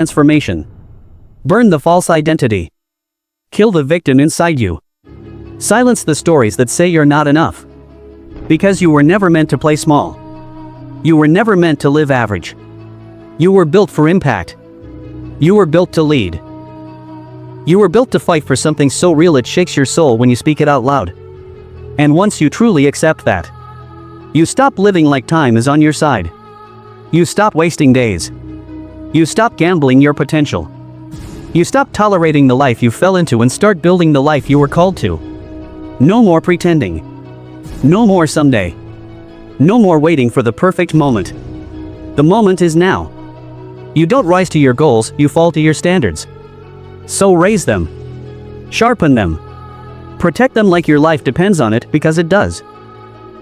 transformation. Burn the false identity. Kill the victim inside you. Silence the stories that say you're not enough. Because you were never meant to play small. You were never meant to live average. You were built for impact. You were built to lead. You were built to fight for something so real it shakes your soul when you speak it out loud. And once you truly accept that, you stop living like time is on your side. You stop wasting days. You stop gambling your potential. You stop tolerating the life you fell into and start building the life you were called to. No more pretending. No more someday. No more waiting for the perfect moment. The moment is now. You don't rise to your goals, you fall to your standards. So raise them. Sharpen them. Protect them like your life depends on it, because it does.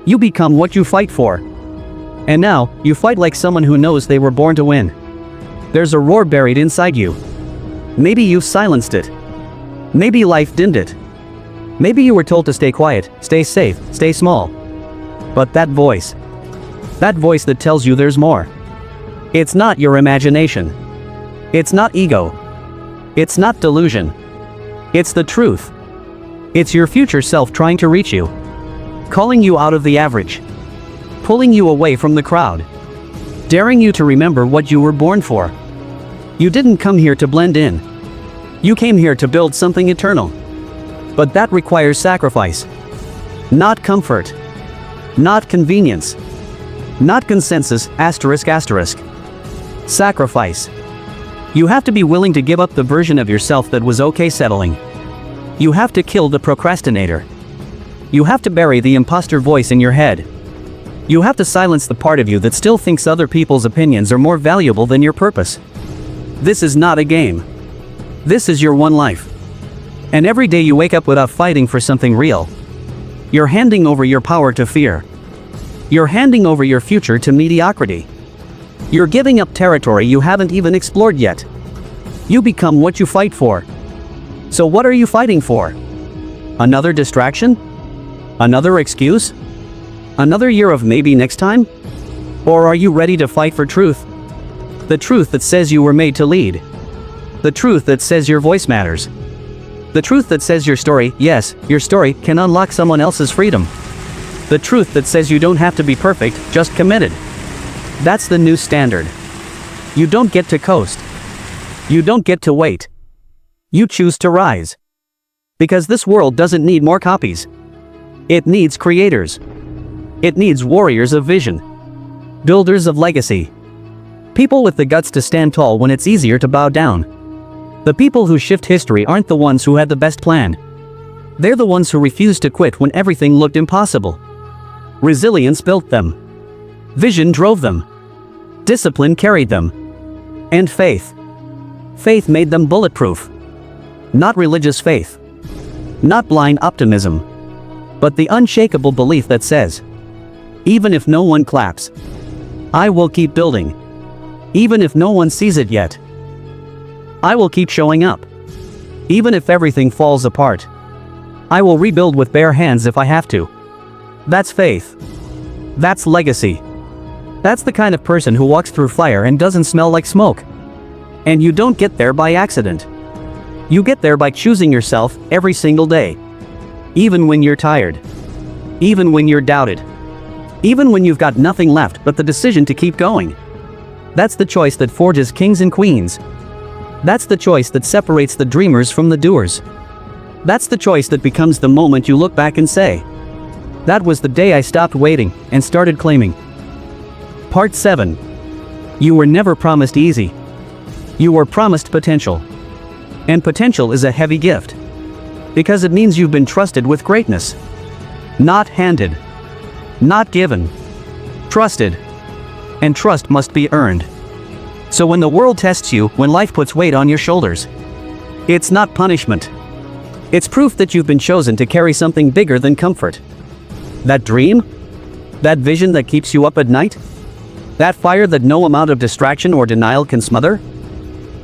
You become what you fight for. And now, you fight like someone who knows they were born to win. There's a roar buried inside you. Maybe you silenced it. Maybe life dimmed it. Maybe you were told to stay quiet, stay safe, stay small. But that voice that tells you there's more. It's not your imagination. It's not ego. It's not delusion. It's the truth. It's your future self trying to reach you. Calling you out of the average. Pulling you away from the crowd. Daring you to remember what you were born for. You didn't come here to blend in. You came here to build something eternal. But that requires sacrifice. Not comfort. Not convenience. Not consensus, asterisk asterisk. Sacrifice. You have to be willing to give up the version of yourself that was okay settling. You have to kill the procrastinator. You have to bury the imposter voice in your head. You have to silence the part of you that still thinks other people's opinions are more valuable than your purpose. This is not a game. This is your one life. And every day you wake up without fighting for something real, you're handing over your power to fear. You're handing over your future to mediocrity. You're giving up territory you haven't even explored yet. You become what you fight for. So what are you fighting for? Another distraction? Another excuse? Another year of maybe next time? Or are you ready to fight for truth? The truth that says you were made to lead. The truth that says your voice matters. The truth that says your story, yes, your story, can unlock someone else's freedom. The truth that says you don't have to be perfect, just committed. That's the new standard. You don't get to coast. You don't get to wait. You choose to rise. Because this world doesn't need more copies. It needs creators. It needs warriors of vision. Builders of legacy. People with the guts to stand tall when it's easier to bow down. The people who shift history aren't the ones who had the best plan. They're the ones who refused to quit when everything looked impossible. Resilience built them. Vision drove them. Discipline carried them. And faith. Faith made them bulletproof. Not religious faith. Not blind optimism. But the unshakable belief that says, even if no one claps, I will keep building. Even if no one sees it yet, I will keep showing up. Even if everything falls apart, I will rebuild with bare hands if I have to. That's faith. That's legacy. That's the kind of person who walks through fire and doesn't smell like smoke. And you don't get there by accident. You get there by choosing yourself every single day. Even when you're tired. Even when you're doubted. Even when you've got nothing left but the decision to keep going. That's the choice that forges kings and queens. That's the choice that separates the dreamers from the doers. That's the choice that becomes the moment you look back and say, that was the day I stopped waiting and started claiming. Part 7. You were never promised easy. You were promised potential. And potential is a heavy gift. Because it means you've been trusted with greatness. Not handed. Not given. Trusted. And trust must be earned. So when the world tests you, when life puts weight on your shoulders, it's not punishment. It's proof that you've been chosen to carry something bigger than comfort. That dream? That vision that keeps you up at night? That fire that no amount of distraction or denial can smother?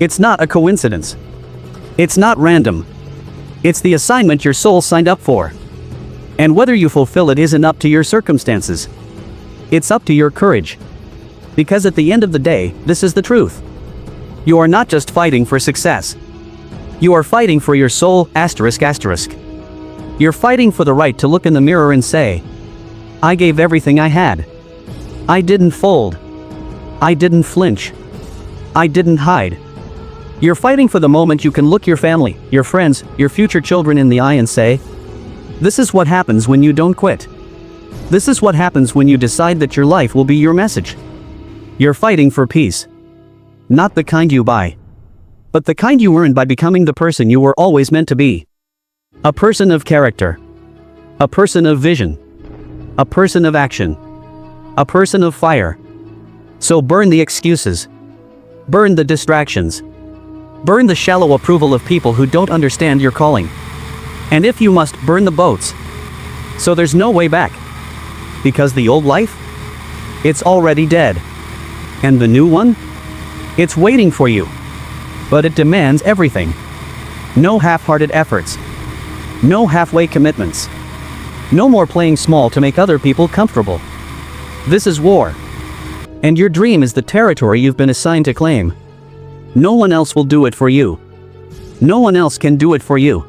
It's not a coincidence. It's not random. It's the assignment your soul signed up for. And whether you fulfill it isn't up to your circumstances. It's up to your courage. Because at the end of the day, this is the truth. You are not just fighting for success. You are fighting for your soul, ***. You're fighting for the right to look in the mirror and say, I gave everything I had. I didn't fold. I didn't flinch. I didn't hide. You're fighting for the moment you can look your family, your friends, your future children in the eye and say, this is what happens when you don't quit. This is what happens when you decide that your life will be your message. You're fighting for peace. Not the kind you buy, but the kind you earn by becoming the person you were always meant to be. A person of character. A person of vision. A person of action. A person of fire. So burn the excuses. Burn the distractions. Burn the shallow approval of people who don't understand your calling. And if you must, burn the boats. So there's no way back. Because the old life? It's already dead. And the new one? It's waiting for you. But it demands everything. No half-hearted efforts. No halfway commitments. No more playing small to make other people comfortable. This is war. And your dream is the territory you've been assigned to claim. No one else will do it for you. No one else can do it for you.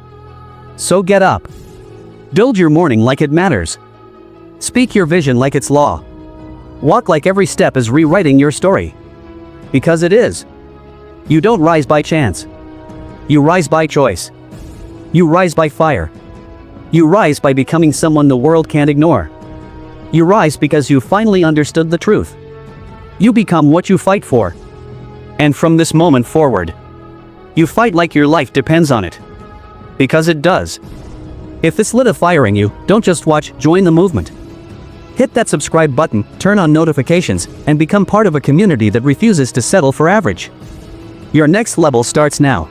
So get up. Build your morning like it matters. Speak your vision like it's law. Walk like every step is rewriting your story. Because it is. You don't rise by chance. You rise by choice. You rise by fire. You rise by becoming someone the world can't ignore. You rise because you finally understood the truth. You become what you fight for. And from this moment forward, you fight like your life depends on it. Because it does. If this lit a fire in you, don't just watch, join the movement. Hit that subscribe button, turn on notifications, and become part of a community that refuses to settle for average. Your next level starts now.